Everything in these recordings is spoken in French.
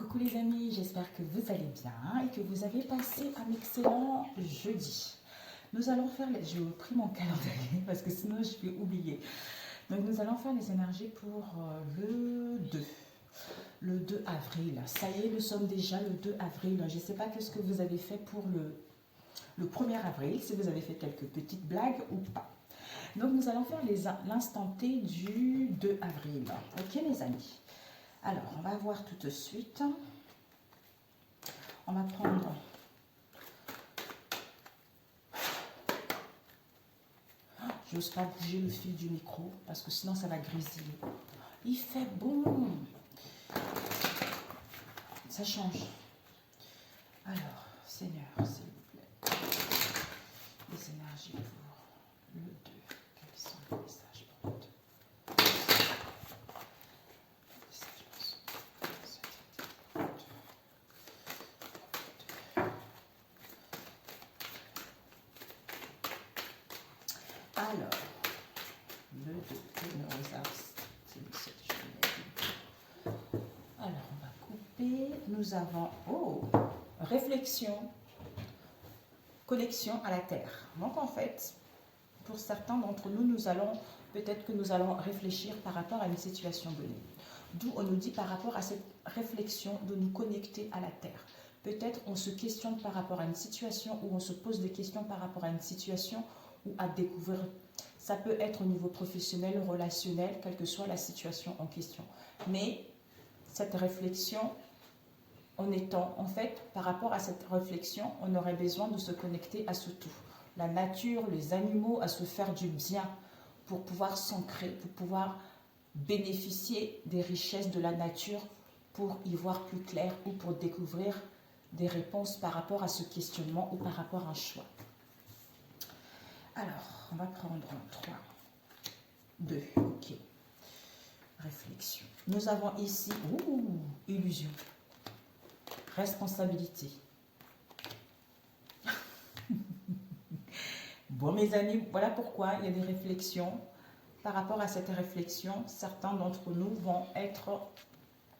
Coucou les amis, j'espère que vous allez bien et que vous avez passé un excellent jeudi. Nous allons faire, j'ai pris mon calendrier parce que sinon je vais oublier. Donc nous allons faire les énergies pour le 2 avril. Ça y est, nous sommes déjà le 2 avril. Je ne sais pas qu'est-ce que vous avez fait pour le 1er avril, si vous avez fait quelques petites blagues ou pas. Donc nous allons faire l'instant T du 2 avril. Ok les amis? Alors, on va voir tout de suite. On va prendre... Je n'ose pas bouger le fil du micro parce que sinon ça va grésiller. Il fait bon. Ça change. Alors, Seigneur, s'il vous plaît. Les énergies pour le 2. Quels sont les messages pour le 2? Alors, le 2, alors, on va couper. Nous avons, réflexion, connexion à la Terre. Donc, en fait, pour certains d'entre nous, peut-être que nous allons réfléchir par rapport à une situation donnée. D'où on nous dit par rapport à cette réflexion de nous connecter à la Terre. Peut-être on se questionne par rapport à une situation ou on se pose des questions par rapport à une situation ou à découvrir. Ça peut être au niveau professionnel, relationnel, quelle que soit la situation en question. Mais cette réflexion, en fait, par rapport à cette réflexion, on aurait besoin de se connecter à ce tout. La nature, les animaux, à se faire du bien pour pouvoir s'ancrer, pour pouvoir bénéficier des richesses de la nature, pour y voir plus clair ou pour découvrir des réponses par rapport à ce questionnement ou par rapport à un choix. Alors, on va prendre 3, 2, ok. Réflexion. Nous avons ici, illusion, responsabilité. Bon, mes amis, voilà pourquoi il y a des réflexions. Par rapport à cette réflexion, certains d'entre nous vont être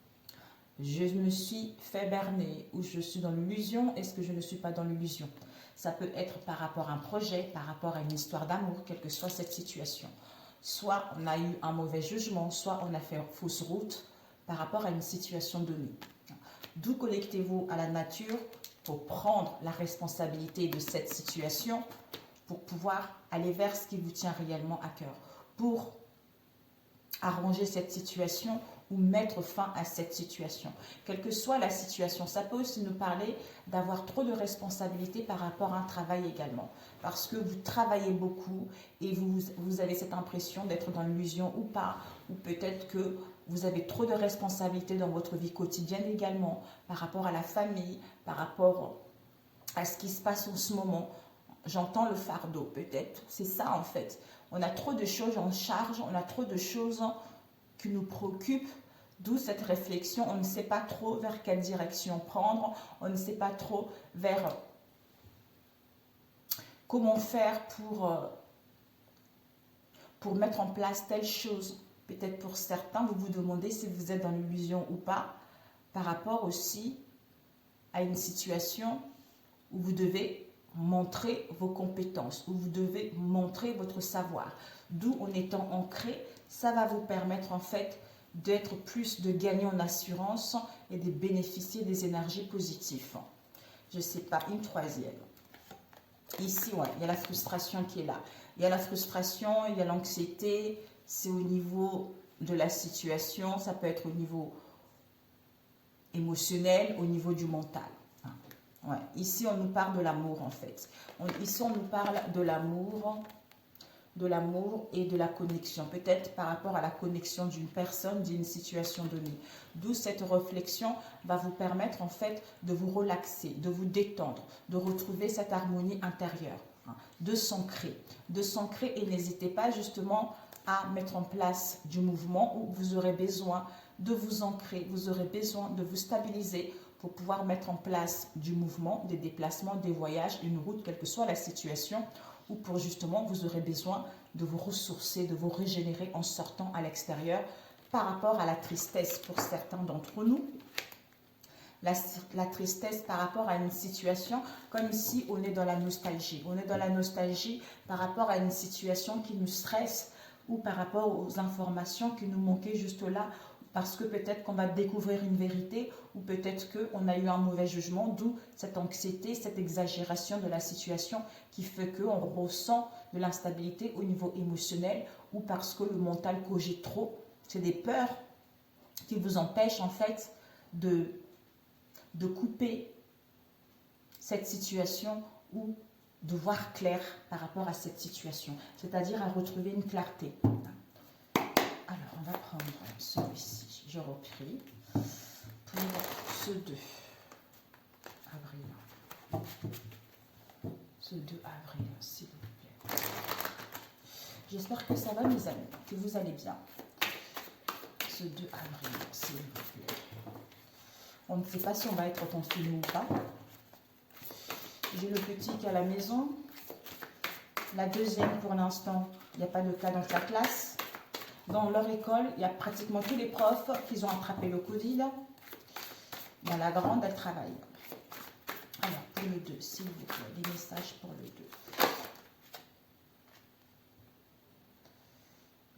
« je me suis fait berner » ou « je suis dans l'illusion, est-ce que je ne suis pas dans l'illusion ?» Ça peut être par rapport à un projet, par rapport à une histoire d'amour, quelle que soit cette situation. Soit on a eu un mauvais jugement, soit on a fait fausse route par rapport à une situation donnée. D'où connectez-vous à la nature pour prendre la responsabilité de cette situation, pour pouvoir aller vers ce qui vous tient réellement à cœur, pour arranger cette situation ou mettre fin à cette situation. Quelle que soit la situation, ça peut aussi nous parler d'avoir trop de responsabilités par rapport à un travail également. Parce que vous travaillez beaucoup et vous avez cette impression d'être dans l'illusion ou pas. Ou peut-être que vous avez trop de responsabilités dans votre vie quotidienne également, par rapport à la famille, par rapport à ce qui se passe en ce moment. J'entends le fardeau, peut-être. C'est ça en fait. On a trop de choses en charge, on a trop de choses qui nous préoccupent. D'où cette réflexion, on ne sait pas trop vers quelle direction prendre, on ne sait pas trop vers comment faire pour mettre en place telle chose. Peut-être pour certains, vous vous demandez si vous êtes dans l'illusion ou pas, par rapport aussi à une situation où vous devez montrer vos compétences, où vous devez montrer votre savoir. D'où en étant ancré, ça va vous permettre en fait d'être plus, de gagner en assurance et de bénéficier des énergies positives. Je ne sais pas, une troisième. Ici, ouais, il y a la frustration qui est là. Il y a la frustration, il y a l'anxiété, c'est au niveau de la situation, ça peut être au niveau émotionnel, au niveau du mental. Ouais. Ici, on nous parle de l'amour en fait. Ici, on nous parle de l'amour et de la connexion. Peut-être par rapport à la connexion d'une personne, d'une situation donnée. D'où cette réflexion va vous permettre en fait de vous relaxer, de vous détendre, de retrouver cette harmonie intérieure, de s'ancrer. Et n'hésitez pas justement à mettre en place du mouvement où vous aurez besoin de vous ancrer, vous aurez besoin de vous stabiliser pour pouvoir mettre en place du mouvement, des déplacements, des voyages, une route, quelle que soit la situation, ou pour justement, vous aurez besoin de vous ressourcer, de vous régénérer en sortant à l'extérieur par rapport à la tristesse pour certains d'entre nous. la tristesse par rapport à une situation, comme ici on est dans la nostalgie. On est dans la nostalgie par rapport à une situation qui nous stresse ou par rapport aux informations qui nous manquaient juste là, parce que peut-être qu'on va découvrir une vérité ou peut-être qu'on a eu un mauvais jugement, d'où cette anxiété, cette exagération de la situation qui fait qu'on ressent de l'instabilité au niveau émotionnel ou parce que le mental cogite trop. C'est des peurs qui vous empêchent en fait de couper cette situation ou de voir clair par rapport à cette situation, c'est-à-dire à retrouver une clarté. Alors, on va prendre celui-ci, je repris, pour ce 2 avril. Ce 2 avril, s'il vous plaît. J'espère que ça va, mes amis, que vous allez bien. Ce 2 avril, s'il vous plaît. On ne sait pas si on va être confiné ou pas. J'ai le petit qui est à la maison. La deuxième, pour l'instant, il n'y a pas de cas dans sa classe. Dans leur école, il y a pratiquement tous les profs qui ont attrapé le Covid. Dans la grande, elle travaille. Alors, pour le 2, s'il vous plaît, des messages pour le 2.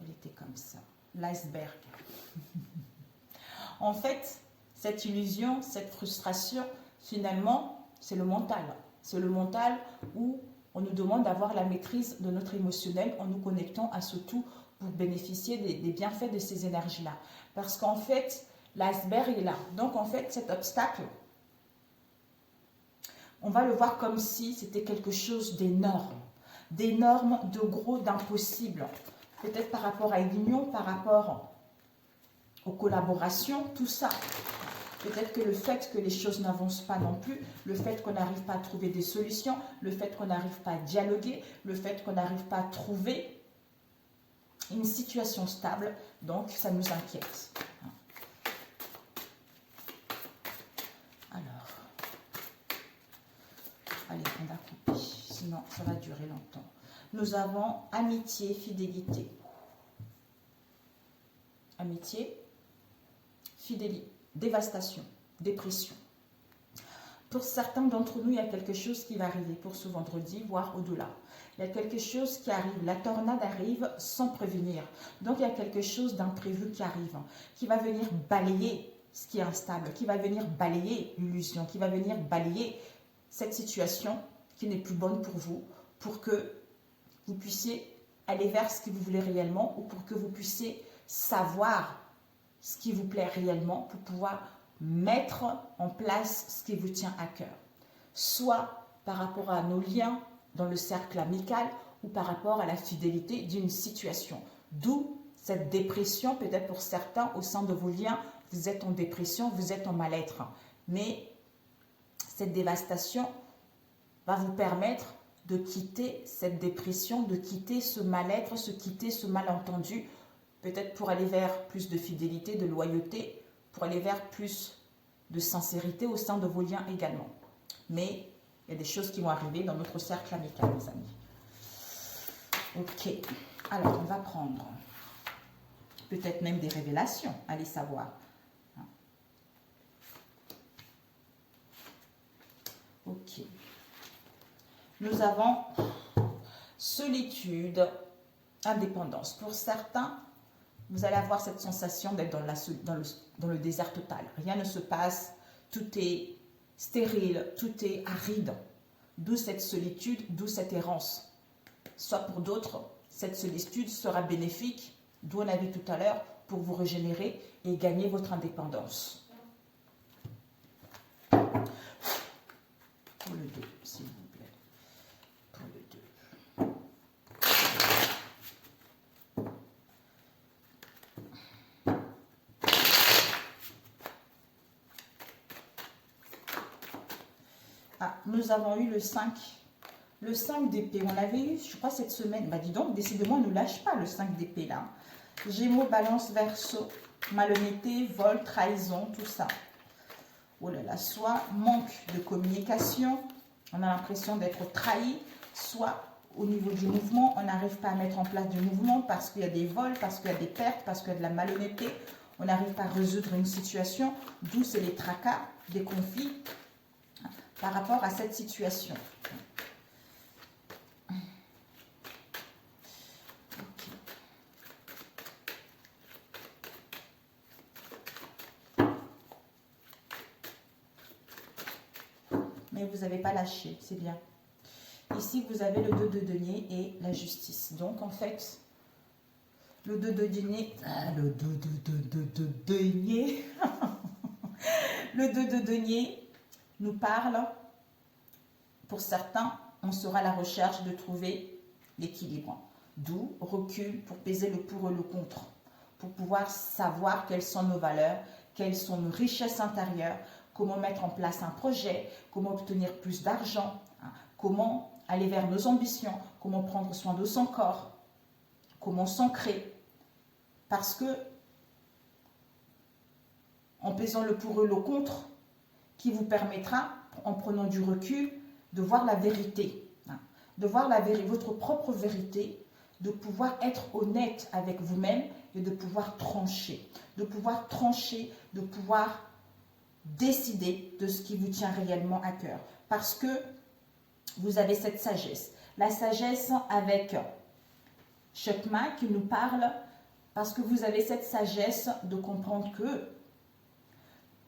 Elle était comme ça. L'iceberg. En fait, cette illusion, cette frustration, finalement, c'est le mental. C'est le mental où on nous demande d'avoir la maîtrise de notre émotionnel en nous connectant à ce tout pour bénéficier des bienfaits de ces énergies-là. Parce qu'en fait, l'iceberg est là. Donc, en fait, cet obstacle, on va le voir comme si c'était quelque chose d'énorme, de gros, d'impossible. Peut-être par rapport à l'union, par rapport aux collaborations, tout ça. Peut-être que le fait que les choses n'avancent pas non plus, le fait qu'on n'arrive pas à trouver des solutions, le fait qu'on n'arrive pas à dialoguer, le fait qu'on n'arrive pas à trouver une situation stable, donc ça nous inquiète. Alors, allez, on va couper, sinon ça va durer longtemps. Nous avons amitié, fidélité. Amitié, fidélité, dévastation, dépression. Pour certains d'entre nous, il y a quelque chose qui va arriver pour ce vendredi, voire au-delà. Il y a quelque chose qui arrive. La tornade arrive sans prévenir. Donc, il y a quelque chose d'imprévu qui arrive, qui va venir balayer ce qui est instable, qui va venir balayer l'illusion, qui va venir balayer cette situation qui n'est plus bonne pour vous, pour que vous puissiez aller vers ce que vous voulez réellement ou pour que vous puissiez savoir ce qui vous plaît réellement pour pouvoir mettre en place ce qui vous tient à cœur. Soit par rapport à nos liens dans le cercle amical ou par rapport à la fidélité d'une situation. D'où cette dépression, peut-être pour certains, au sein de vos liens, vous êtes en dépression, vous êtes en mal-être. Mais cette dévastation va vous permettre de quitter cette dépression, de quitter ce mal-être, de quitter ce malentendu, peut-être pour aller vers plus de fidélité, de loyauté, pour aller vers plus de sincérité au sein de vos liens également. Mais il y a des choses qui vont arriver dans notre cercle amical, les amis. Ok, alors on va prendre peut-être même des révélations, allez savoir. Ok. Nous avons solitude, indépendance. Pour certains, vous allez avoir cette sensation d'être dans le désert total. Rien ne se passe, tout est stérile, tout est aride. D'où cette solitude, d'où cette errance. Soit pour d'autres, cette solitude sera bénéfique, d'où on a vu tout à l'heure, pour vous régénérer et gagner votre indépendance. Pour le 2, s'il vous plaît. Pour le 2. Ah, nous avons eu le 5. Le 5 d'épée, on l'avait eu, je crois, cette semaine. Bah dis donc, décidément, on ne nous lâche pas le 5 d'épée, là. Gémeaux, balance, verseau, malhonnêteté, vol, trahison, tout ça. Oh là là, soit manque de communication, on a l'impression d'être trahi, soit au niveau du mouvement, on n'arrive pas à mettre en place du mouvement parce qu'il y a des vols, parce qu'il y a des pertes, parce qu'il y a de la malhonnêteté. on n'arrive pas à résoudre une situation, d'où c'est les tracas, des conflits par rapport à cette situation. Mais vous n'avez pas lâché, c'est bien. Ici, vous avez le 2 de denier et la justice. Donc, en fait, le 2 de denier... le 2 de denier... le 2 de denier nous parle, pour certains, on sera à la recherche de trouver l'équilibre. D'où recul pour peser le pour et le contre. Pour pouvoir savoir quelles sont nos valeurs, quelles sont nos richesses intérieures, comment mettre en place un projet, comment obtenir plus d'argent, comment aller vers nos ambitions, comment prendre soin de son corps, comment s'ancrer. Parce que, en pesant le pour et le contre, qui vous permettra, en prenant du recul, de voir la vérité. De voir votre propre vérité, de pouvoir être honnête avec vous-même et de pouvoir trancher. De pouvoir trancher, de pouvoir décider de ce qui vous tient réellement à cœur. Parce que vous avez cette sagesse. La sagesse avec Chakma qui nous parle, parce que vous avez cette sagesse de comprendre que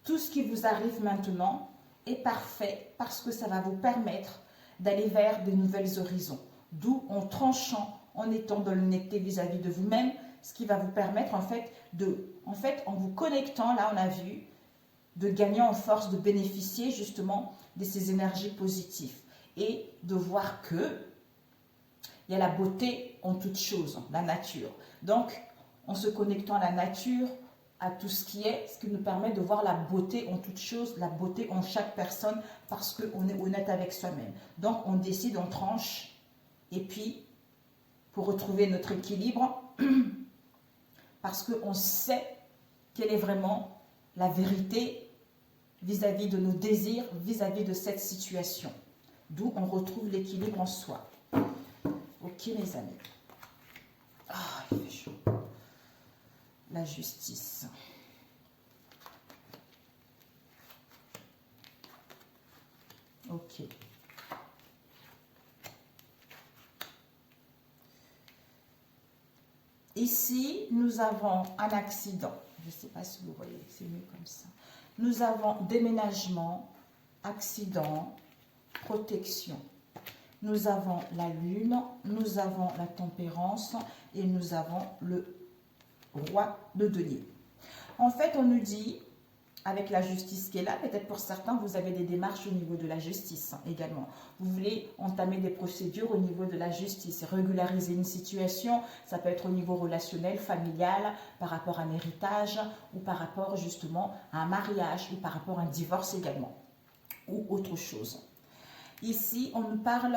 tout ce qui vous arrive maintenant est parfait parce que ça va vous permettre d'aller vers de nouvelles horizons. D'où en tranchant, en étant dans l'honnêteté vis-à-vis de vous-même, ce qui va vous permettre en vous connectant, là on a vu, de gagner en force, de bénéficier justement de ces énergies positives et de voir que il y a la beauté en toute chose, la nature. Donc, en se connectant à la nature, à tout ce qui est, ce qui nous permet de voir la beauté en toute chose, la beauté en chaque personne, parce qu'on est honnête avec soi-même. Donc, on décide, on tranche, et puis, pour retrouver notre équilibre, parce qu'on sait quelle est vraiment la vérité vis-à-vis de nos désirs, vis-à-vis de cette situation. D'où on retrouve l'équilibre en soi. Ok, mes amis. Ah, il fait chaud. La justice. Ok. Ici, nous avons un accident. Je ne sais pas si vous voyez, c'est mieux comme ça. Nous avons déménagement, accident, protection. Nous avons la lune, nous avons la tempérance et nous avons le roi de denier. En fait, on nous dit, avec la justice qui est là, peut-être pour certains, vous avez des démarches au niveau de la justice également. Vous voulez entamer des procédures au niveau de la justice, régulariser une situation, ça peut être au niveau relationnel, familial, par rapport à un héritage, ou par rapport justement à un mariage, ou par rapport à un divorce également, ou autre chose. Ici, on nous parle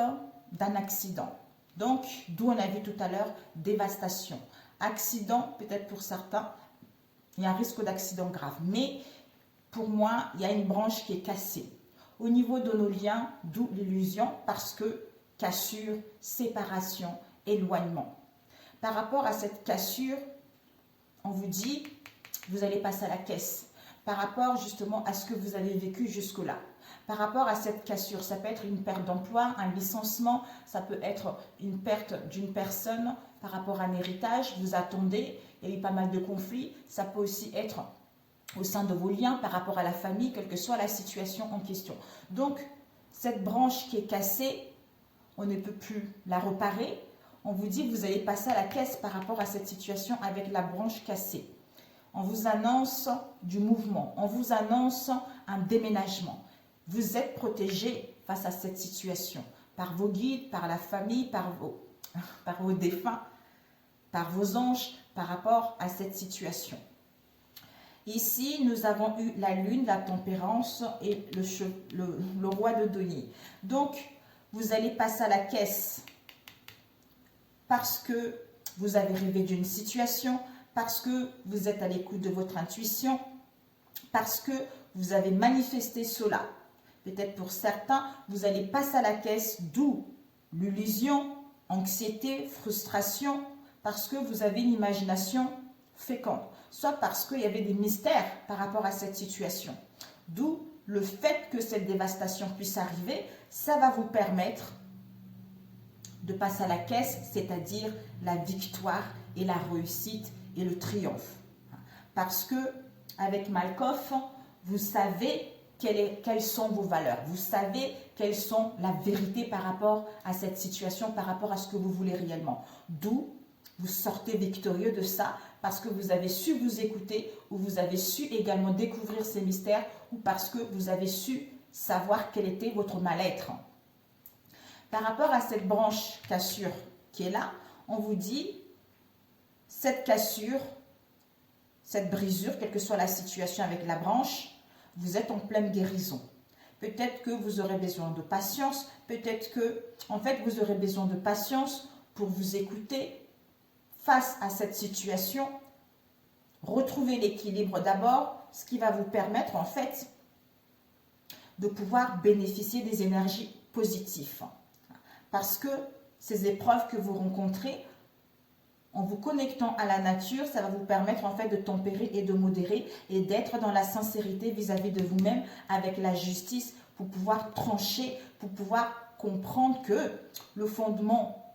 d'un accident. Donc, d'où on a vu tout à l'heure, dévastation. Accident, peut-être pour certains, il y a un risque d'accident grave. Mais pour moi, il y a une branche qui est cassée. Au niveau de nos liens, d'où l'illusion, parce que cassure, séparation, éloignement. Par rapport à cette cassure, on vous dit, vous allez passer à la caisse. Par rapport justement à ce que vous avez vécu jusque-là. Par rapport à cette cassure, ça peut être une perte d'emploi, un licenciement, ça peut être une perte d'une personne par rapport à un héritage, vous attendez, il y a eu pas mal de conflits, ça peut aussi être au sein de vos liens par rapport à la famille, quelle que soit la situation en question. Donc, cette branche qui est cassée, on ne peut plus la réparer. On vous dit que vous allez passer à la caisse par rapport à cette situation avec la branche cassée. On vous annonce du mouvement, on vous annonce un déménagement. Vous êtes protégé face à cette situation, par vos guides, par la famille, par vos défunts, par vos anges, par rapport à cette situation. Ici, nous avons eu la lune, la tempérance et le roi de denier. Donc, vous allez passer à la caisse parce que vous avez rêvé d'une situation, parce que vous êtes à l'écoute de votre intuition, parce que vous avez manifesté cela. Peut-être pour certains, vous allez passer à la caisse, d'où l'illusion, anxiété, frustration, parce que vous avez une imagination féconde, soit parce qu'il y avait des mystères par rapport à cette situation. D'où le fait que cette dévastation puisse arriver, ça va vous permettre de passer à la caisse, c'est-à-dire la victoire et la réussite et le triomphe. Parce que avec Malkoff, vous savez quelles sont vos valeurs, vous savez quelles sont la vérité par rapport à cette situation, par rapport à ce que vous voulez réellement. D'où vous sortez victorieux de ça parce que vous avez su vous écouter ou vous avez su également découvrir ces mystères ou parce que vous avez su savoir quel était votre mal-être. Par rapport à cette branche cassure qui est là, on vous dit cette cassure, cette brisure, quelle que soit la situation avec la branche, vous êtes en pleine guérison. Peut-être que vous aurez besoin de patience, peut-être que, en fait, vous aurez besoin de patience pour vous écouter face à cette situation. Retrouvez l'équilibre d'abord, ce qui va vous permettre, en fait, de pouvoir bénéficier des énergies positives. Parce que ces épreuves que vous rencontrez, en vous connectant à la nature, ça va vous permettre en fait de tempérer et de modérer et d'être dans la sincérité vis-à-vis de vous-même avec la justice pour pouvoir trancher, pour pouvoir comprendre que le fondement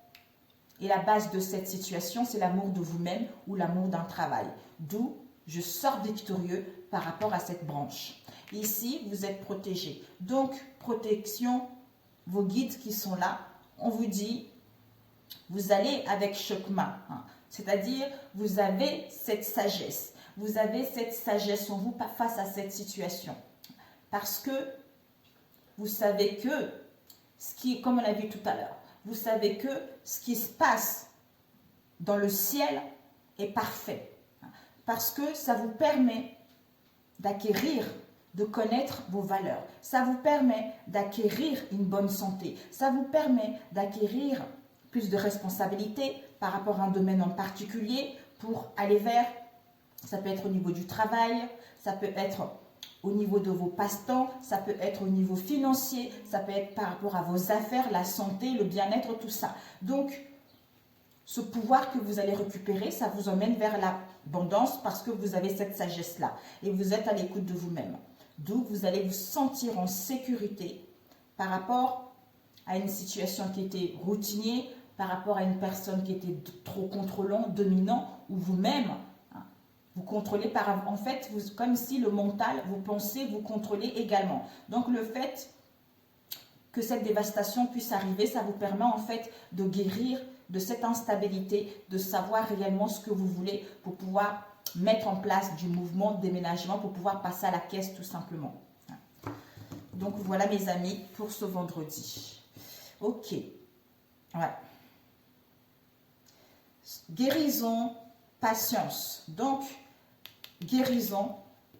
et la base de cette situation, c'est l'amour de vous-même ou l'amour d'un travail. D'où je sors victorieux par rapport à cette branche. Ici, vous êtes protégé. Donc, protection, vos guides qui sont là, on vous dit, vous allez avec Chokma, c'est-à-dire vous avez cette sagesse. Vous avez cette sagesse en vous face à cette situation. Parce que vous savez que, comme on l'a vu tout à l'heure, vous savez que ce qui se passe dans le ciel est parfait. Parce que ça vous permet d'acquérir, de connaître vos valeurs. Ça vous permet d'acquérir une bonne santé. Ça vous permet d'acquérir plus de responsabilités par rapport à un domaine en particulier pour aller vers, ça peut être au niveau du travail, ça peut être au niveau de vos passe-temps, ça peut être au niveau financier, ça peut être par rapport à vos affaires, la santé, le bien-être, tout ça. Donc, ce pouvoir que vous allez récupérer, ça vous emmène vers l'abondance parce que vous avez cette sagesse-là et vous êtes à l'écoute de vous-même. D'où vous allez vous sentir en sécurité par rapport à une situation qui était routinière, par rapport à une personne qui était trop contrôlant, dominant, ou vous-même, vous contrôlez en fait, comme si le mental, vous pensez, vous contrôlez également. Donc le fait que cette dévastation puisse arriver, ça vous permet en fait de guérir de cette instabilité, de savoir réellement ce que vous voulez pour pouvoir mettre en place du mouvement de déménagement, pour pouvoir passer à la caisse tout simplement. Donc voilà mes amis pour ce vendredi. Ok. Ouais. Guérison, patience. Donc, guérison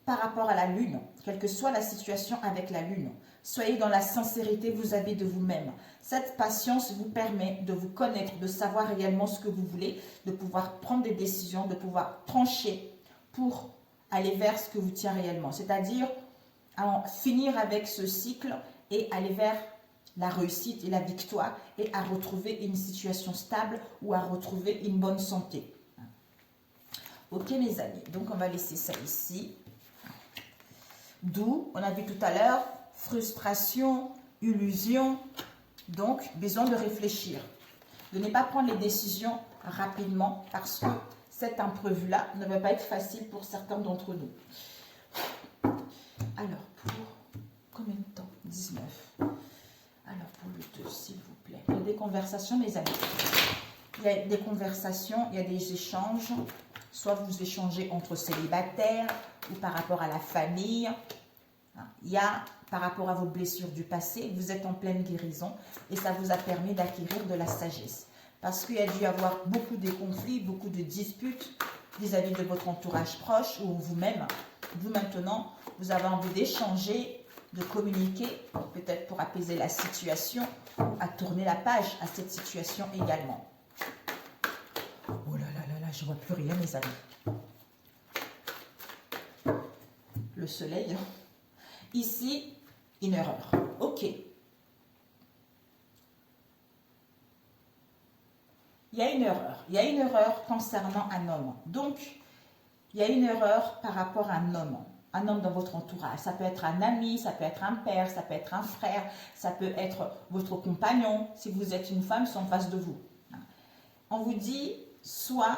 par rapport à la lune, quelle que soit la situation avec la lune. Soyez dans la sincérité vis-à-vis de vous-même. Cette patience vous permet de vous connaître, de savoir réellement ce que vous voulez, de pouvoir prendre des décisions, de pouvoir trancher pour aller vers ce que vous tient réellement. C'est-à-dire en finir avec ce cycle et aller vers la réussite et la victoire et à retrouver une situation stable ou à retrouver une bonne santé. Ok mes amis, donc on va laisser ça ici. D'où, on a vu tout à l'heure, frustration, illusion, donc besoin de réfléchir. De ne pas prendre les décisions rapidement parce que cet imprévu-là ne va pas être facile pour certains d'entre nous. Alors, pour combien de temps? 19. Alors, pour le 2, s'il vous plaît. Il y a des conversations, mes amis. Il y a des conversations, il y a des échanges. Soit vous échangez entre célibataires ou par rapport à la famille. Il y a par rapport à vos blessures du passé, vous êtes en pleine guérison et ça vous a permis d'acquérir de la sagesse. Parce qu'il y a dû y avoir beaucoup de conflits, beaucoup de disputes vis-à-vis de votre entourage proche ou vous-même. Vous maintenant, vous avez envie d'échanger, de communiquer, peut-être pour apaiser la situation, à tourner la page à cette situation également. Oh là là là là, je ne vois plus rien mes amis. Le soleil. Ici, une erreur. Ok. Il y a une erreur. Il y a une erreur concernant un homme. Donc, il y a une erreur par rapport à un homme dans votre entourage. Ça peut être un ami, ça peut être un père, ça peut être un frère, ça peut être votre compagnon. Si vous êtes une femme, ils sont en face de vous. On vous dit, soit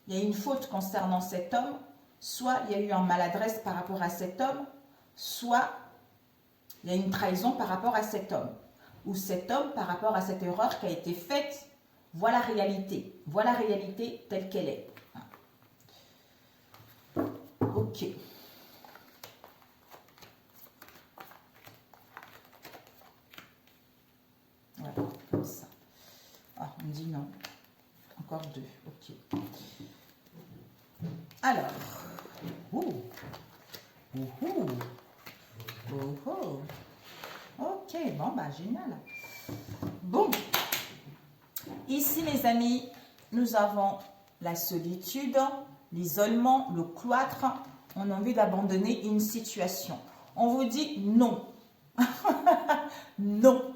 il y a une faute concernant cet homme, soit il y a eu une maladresse par rapport à cet homme, soit il y a une trahison par rapport à cet homme. Ou cet homme par rapport à cette erreur qui a été faite. Voilà la réalité. Voilà la réalité telle qu'elle est. Ok. Voilà, comme ça. Ah, on dit non. Encore 2. Ok. Alors. Ouh. Ouh. Oh. Ok, bon, bah génial. Bon. Ici, mes amis, nous avons la solitude, l'isolement, le cloître. On a envie d'abandonner une situation. On vous dit non. Non.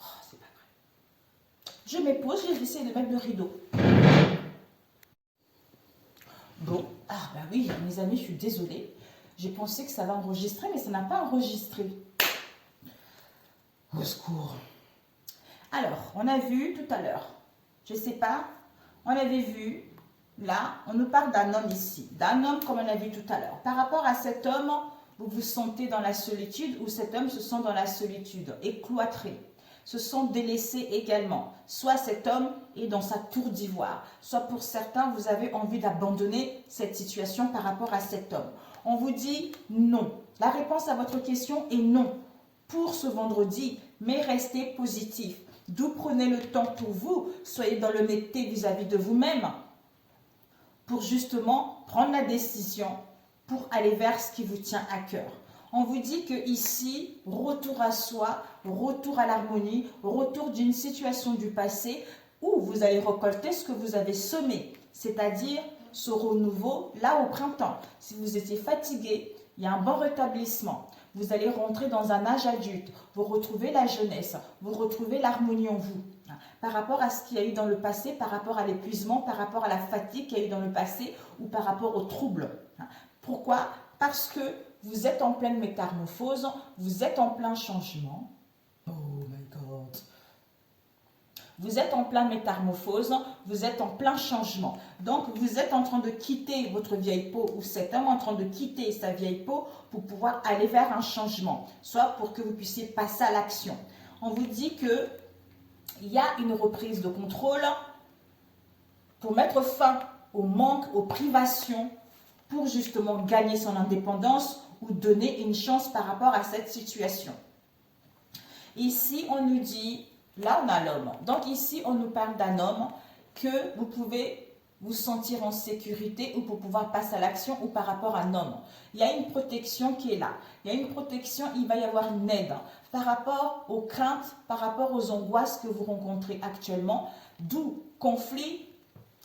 Oh, c'est pas vrai. Je me pose, j'ai essayé de mettre le rideau. Bon, ah bah oui, mes amis, je suis désolée. J'ai pensé que ça va enregistrer, mais ça n'a pas enregistré. Au secours. Alors, on a vu tout à l'heure, je ne sais pas, on avait vu, là, on nous parle d'un homme ici, d'un homme comme on a vu tout à l'heure. Par rapport à cet homme, vous vous sentez dans la solitude ou cet homme se sent dans la solitude et cloîtré. Se sont délaissés également. Soit cet homme est dans sa tour d'ivoire, soit pour certains, vous avez envie d'abandonner cette situation par rapport à cet homme. On vous dit non. La réponse à votre question est non pour ce vendredi, mais restez positif. D'où prenez le temps pour vous, soyez dans l'honnêteté vis-à-vis de vous-même pour justement prendre la décision pour aller vers ce qui vous tient à cœur. On vous dit que ici, retour à soi, retour à l'harmonie, retour d'une situation du passé où vous allez récolter ce que vous avez semé, c'est-à-dire ce renouveau là au printemps. Si vous étiez fatigué, il y a un bon rétablissement. Vous allez rentrer dans un âge adulte, vous retrouvez la jeunesse, vous retrouvez l'harmonie en vous. Par rapport à ce qu'il y a eu dans le passé, par rapport à l'épuisement, par rapport à la fatigue qu'il y a eu dans le passé ou par rapport aux troubles. Pourquoi? Parce que vous êtes en pleine métamorphose, vous êtes en plein changement. Oh my God! Vous êtes en plein métamorphose, vous êtes en plein changement. Donc, vous êtes en train de quitter votre vieille peau ou cet homme en train de quitter sa vieille peau pour pouvoir aller vers un changement, soit pour que vous puissiez passer à l'action. On vous dit que il y a une reprise de contrôle pour mettre fin au manque, aux privations, pour justement gagner son indépendance ou donner une chance par rapport à cette situation. Ici, on nous dit... Là, on a l'homme. Donc ici, on nous parle d'un homme que vous pouvez vous sentir en sécurité ou pour pouvoir passer à l'action ou par rapport à un homme. Il y a une protection qui est là. Il y a une protection, il va y avoir une aide par rapport aux craintes, par rapport aux angoisses que vous rencontrez actuellement, d'où conflit,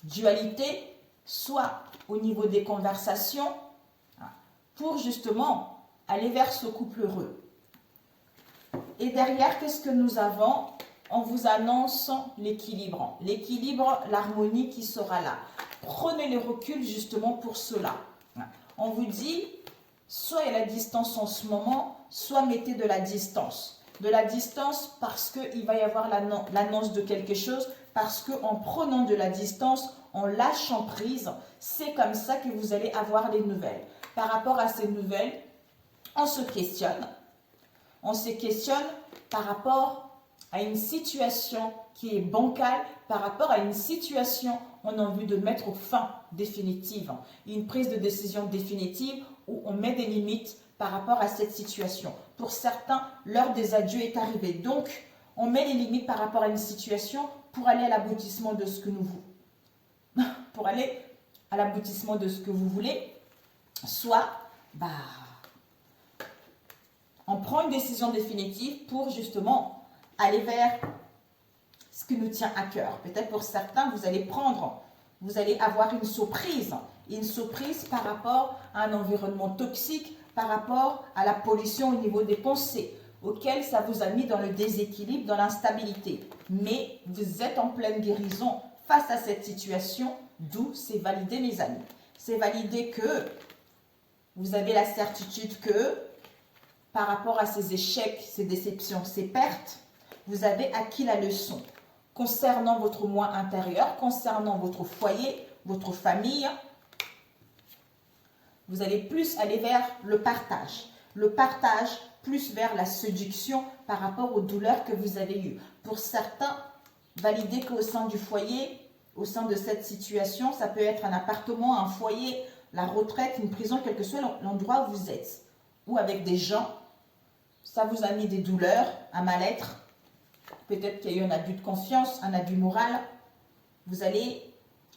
dualité, soit au niveau des conversations, pour justement aller vers ce couple heureux. Et derrière, qu'est-ce que nous avons? On vous annonce l'équilibre. L'équilibre, l'harmonie qui sera là. Prenez le recul justement pour cela. On vous dit, soit il y a la distance en ce moment, soit mettez de la distance. De la distance parce qu'il va y avoir l'annonce de quelque chose, parce qu'en prenant de la distance, en lâchant prise, c'est comme ça que vous allez avoir les nouvelles. Par rapport à ces nouvelles, on se questionne. On se questionne par rapport à une situation qui est bancale, par rapport à une situation on a envie de mettre fin définitive. Une prise de décision définitive où on met des limites par rapport à cette situation. Pour certains, l'heure des adieux est arrivée. Donc, on met les limites par rapport à une situation pour aller à l'aboutissement de ce que nous voulons. Pour aller à l'aboutissement de ce que vous voulez, soit, on prend une décision définitive pour justement aller vers ce qui nous tient à cœur. Peut-être pour certains, vous allez avoir une surprise par rapport à un environnement toxique, par rapport à la pollution au niveau des pensées, auquel ça vous a mis dans le déséquilibre, dans l'instabilité. Mais vous êtes en pleine guérison face à cette situation, d'où c'est validé, mes amis. C'est validé que vous avez la certitude que par rapport à ces échecs, ces déceptions, ces pertes, vous avez acquis la leçon concernant votre moi intérieur, concernant votre foyer, votre famille. Vous allez plus aller vers le partage. Le partage plus vers la séduction par rapport aux douleurs que vous avez eues. Pour certains, validez qu'au sein du foyer, au sein de cette situation, ça peut être un appartement, un foyer, la retraite, une prison, quel que soit l'endroit où vous êtes. Ou avec des gens, ça vous a mis des douleurs, un mal-être. Peut-être qu'il y a eu un abus de confiance, un abus moral. Vous allez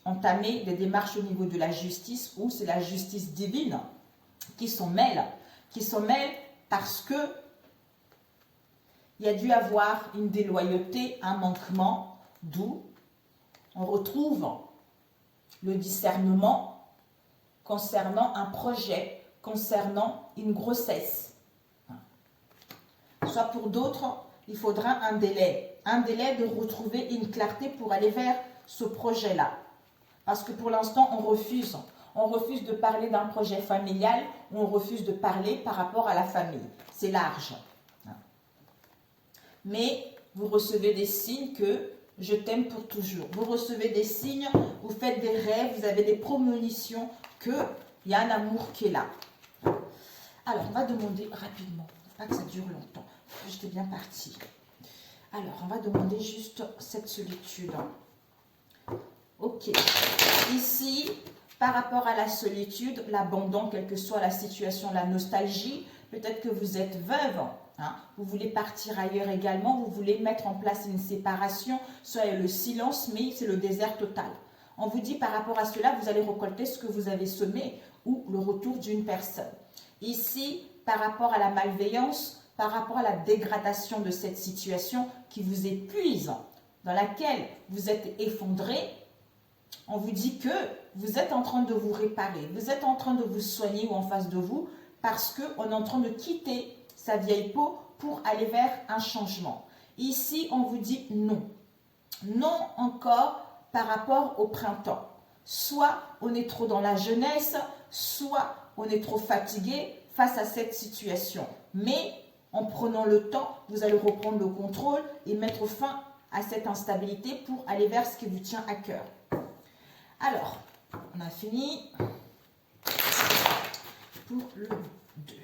entamer des démarches au niveau de la justice, où c'est la justice divine qui s'en mêle parce que il y a dû avoir une déloyauté, un manquement, d'où on retrouve le discernement concernant un projet, concernant une grossesse. Soit pour d'autres, il faudra un délai de retrouver une clarté pour aller vers ce projet-là. Parce que pour l'instant, on refuse de parler d'un projet familial, on refuse de parler par rapport à la famille. C'est large. Mais vous recevez des signes que je t'aime pour toujours. Vous recevez des signes, vous faites des rêves, vous avez des prémonitions qu'il y a un amour qui est là. Alors, on va demander rapidement, pas que ça dure longtemps. J'étais bien partie. Alors, on va demander juste cette solitude. Ok. Ici, par rapport à la solitude, l'abandon, quelle que soit la situation, la nostalgie, peut-être que vous êtes veuve, hein, vous voulez partir ailleurs également, vous voulez mettre en place une séparation, soit le silence, mais c'est le désert total. On vous dit par rapport à cela, vous allez récolter ce que vous avez semé ou le retour d'une personne. Ici, par rapport à la malveillance, par rapport à la dégradation de cette situation qui vous épuise, dans laquelle vous êtes effondré, on vous dit que vous êtes en train de vous réparer, vous êtes en train de vous soigner ou en face de vous parce qu'on est en train de quitter sa vieille peau pour aller vers un changement. Ici, on vous dit non. Non encore par rapport au printemps. Soit on est trop dans la jeunesse, soit on est trop fatigué face à cette situation. Mais en prenant le temps, vous allez reprendre le contrôle et mettre fin à cette instabilité pour aller vers ce qui vous tient à cœur. Alors, on a fini pour le 2.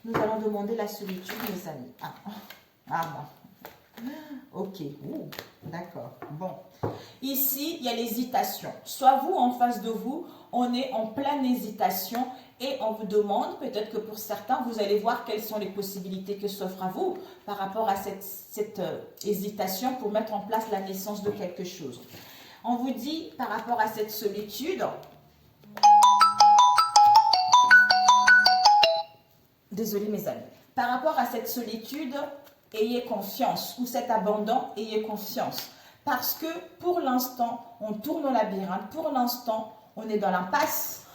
Nous allons demander la solitude, mes amis. Bon. Ok, d'accord. Bon. Ici, il y a l'hésitation. Soit vous, en face de vous, on est en pleine hésitation et on vous demande, peut-être que pour certains, vous allez voir quelles sont les possibilités que s'offrent à vous par rapport à cette hésitation pour mettre en place la naissance de quelque chose. On vous dit, par rapport à cette solitude, désolé mes amis, par rapport à cette solitude, ayez confiance, ou cet abandon, ayez confiance. Parce que pour l'instant, on tourne au labyrinthe, pour l'instant, on est dans l'impasse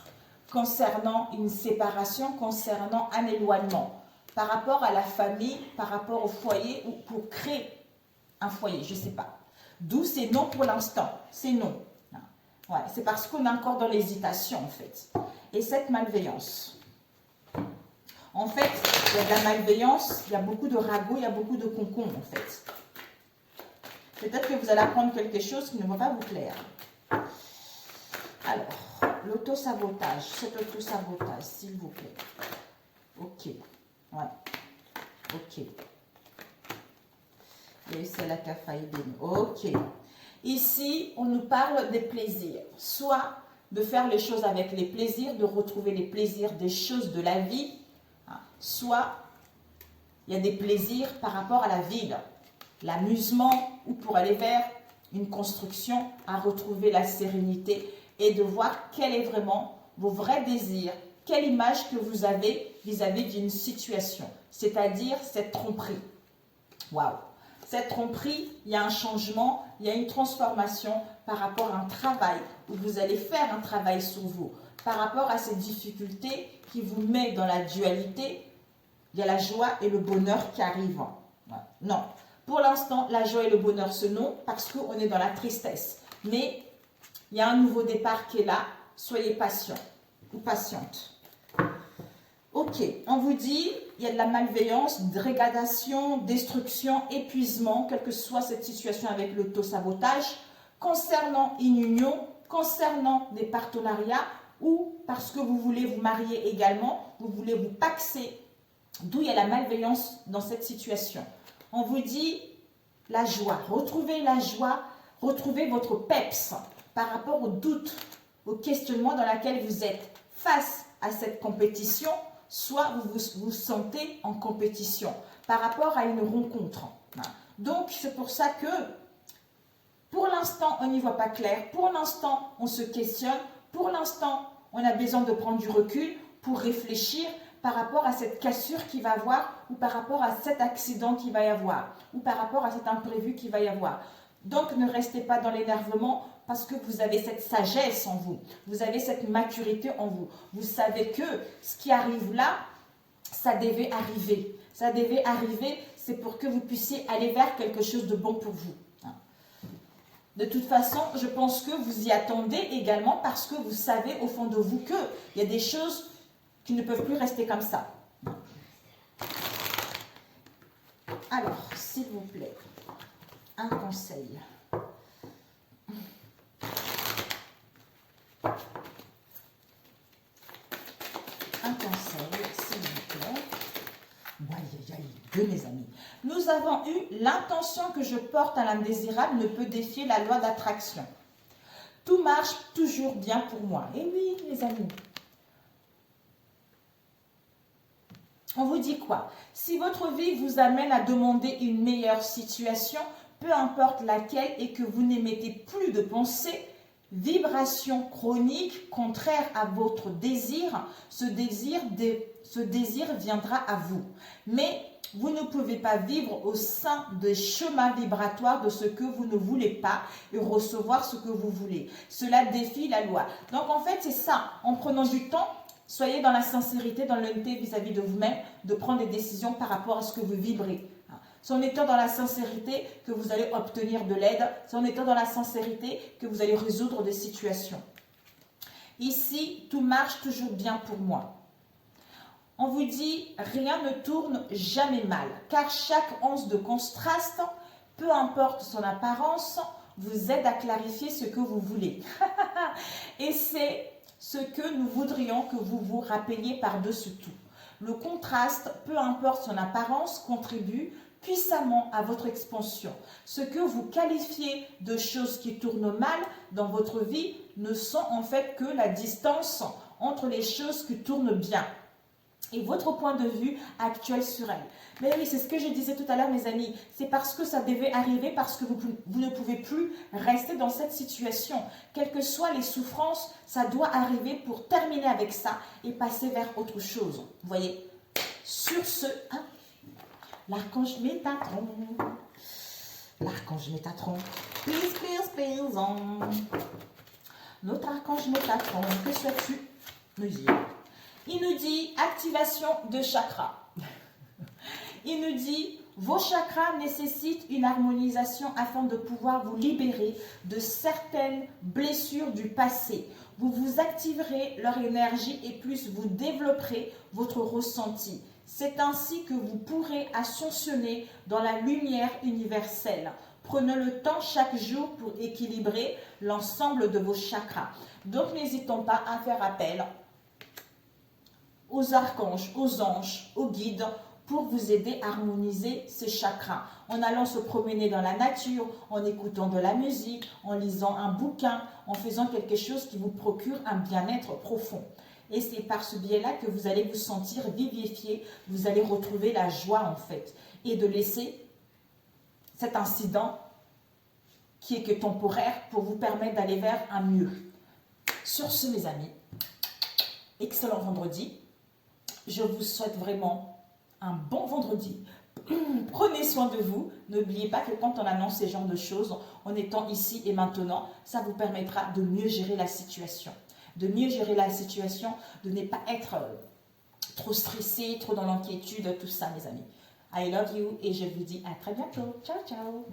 concernant une séparation, concernant un éloignement, par rapport à la famille, par rapport au foyer, ou pour créer un foyer, je ne sais pas. D'où c'est non pour l'instant, c'est non. Ouais, c'est parce qu'on est encore dans l'hésitation en fait. Et cette malveillance. En fait, il y a de la malveillance, il y a beaucoup de ragots, il y a beaucoup de concombres en fait. Peut-être que vous allez apprendre quelque chose qui ne va pas vous plaire. Alors, l'auto-sabotage, cet auto-sabotage, s'il vous plaît. Ok, ouais, ok. Et c'est la cafaïdine. Ok. Ici, on nous parle des plaisirs. Soit de faire les choses avec les plaisirs, de retrouver les plaisirs des choses de la vie. Soit il y a des plaisirs par rapport à la ville. L'amusement ou pour aller vers une construction, à retrouver la sérénité et de voir quel est vraiment vos vrais désirs, quelle image que vous avez vis-à-vis d'une situation, c'est-à-dire cette tromperie. Waouh! Cette tromperie, il y a un changement, il y a une transformation par rapport à un travail où vous allez faire un travail sur vous. Par rapport à cette difficulté qui vous met dans la dualité, il y a la joie et le bonheur qui arrivent. Ouais. Non, Pour l'instant, la joie et le bonheur se noient parce qu'on est dans la tristesse. Mais il y a un nouveau départ qui est là. Soyez patient ou patiente. Ok, on vous dit, il y a de la malveillance, dégradation, destruction, épuisement, quelle que soit cette situation avec l'auto-sabotage, concernant une union, concernant des partenariats, ou parce que vous voulez vous marier également, vous voulez vous paxer, d'où il y a la malveillance dans cette situation. On vous dit la joie, retrouvez la joie, retrouvez votre peps par rapport aux doutes, aux questionnements dans lesquels vous êtes face à cette compétition, soit vous vous sentez en compétition par rapport à une rencontre. Donc, c'est pour ça que, pour l'instant, on n'y voit pas clair. Pour l'instant, on se questionne. Pour l'instant, on a besoin de prendre du recul pour réfléchir par rapport à cette cassure qu'il va y avoir, ou par rapport à cet accident qu'il va y avoir, ou par rapport à cet imprévu qu'il va y avoir. Donc, ne restez pas dans l'énervement parce que vous avez cette sagesse en vous. Vous avez cette maturité en vous. Vous savez que ce qui arrive là, ça devait arriver. Ça devait arriver, c'est pour que vous puissiez aller vers quelque chose de bon pour vous. De toute façon, je pense que vous y attendez également parce que vous savez au fond de vous qu'il y a des choses qui ne peuvent plus rester comme ça. Alors, s'il vous plaît, un conseil. Un conseil, s'il vous plaît. De mes amis. Nous avons eu l'intention que je porte à l'indésirable ne peut défier la loi d'attraction. Tout marche toujours bien pour moi. Et oui, mes amis. On vous dit quoi? Si votre vie vous amène à demander une meilleure situation, peu importe laquelle, et que vous n'émettez plus de pensée, vibration chronique contraire à votre désir, ce désir viendra à vous. Mais vous ne pouvez pas vivre au sein des chemins vibratoires de ce que vous ne voulez pas et recevoir ce que vous voulez. Cela défie la loi. Donc en fait, c'est ça. En prenant du temps, soyez dans la sincérité, dans l'honnêteté vis-à-vis de vous-même, de prendre des décisions par rapport à ce que vous vibrez. C'est en étant dans la sincérité que vous allez obtenir de l'aide. C'est en étant dans la sincérité que vous allez résoudre des situations. Ici, tout marche toujours bien pour moi. On vous dit, rien ne tourne jamais mal, car chaque once de contraste, peu importe son apparence, vous aide à clarifier ce que vous voulez. Et c'est ce que nous voudrions que vous vous rappeliez par-dessus tout. Le contraste, peu importe son apparence, contribue puissamment à votre expansion. Ce que vous qualifiez de choses qui tournent mal dans votre vie ne sont en fait que la distance entre les choses qui tournent bien et votre point de vue actuel sur elles. Mais oui, c'est ce que je disais tout à l'heure, mes amis. C'est parce que ça devait arriver, parce que vous ne pouvez plus rester dans cette situation. Quelles que soient les souffrances, ça doit arriver pour terminer avec ça et passer vers autre chose. Vous voyez? Sur ce, hein, l'archange Métatron. L'archange Métatron. Peace, peace, peace on. Notre archange Métatron, que souhaites-tu nous dire? Il nous dit activation de chakras. Il nous dit vos chakras nécessitent une harmonisation afin de pouvoir vous libérer de certaines blessures du passé. Vous vous activerez leur énergie et plus vous développerez votre ressenti. C'est ainsi que vous pourrez ascensionner dans la lumière universelle. Prenez le temps chaque jour pour équilibrer l'ensemble de vos chakras. Donc n'hésitons pas à faire appel aux archanges, aux anges, aux guides pour vous aider à harmoniser ces chakras. En allant se promener dans la nature, en écoutant de la musique, en lisant un bouquin, en faisant quelque chose qui vous procure un bien-être profond. Et c'est par ce biais-là que vous allez vous sentir vivifié, vous allez retrouver la joie en fait. Et de laisser cet incident qui est que temporaire pour vous permettre d'aller vers un mieux. Sur ce, mes amis, excellent vendredi. Je vous souhaite vraiment un bon vendredi. Prenez soin de vous. N'oubliez pas que quand on annonce ces genres de choses, en étant ici et maintenant, ça vous permettra de mieux gérer la situation. De mieux gérer la situation, de ne pas être trop stressé, trop dans l'inquiétude, tout ça, mes amis. I love you et je vous dis à très bientôt. Ciao, ciao.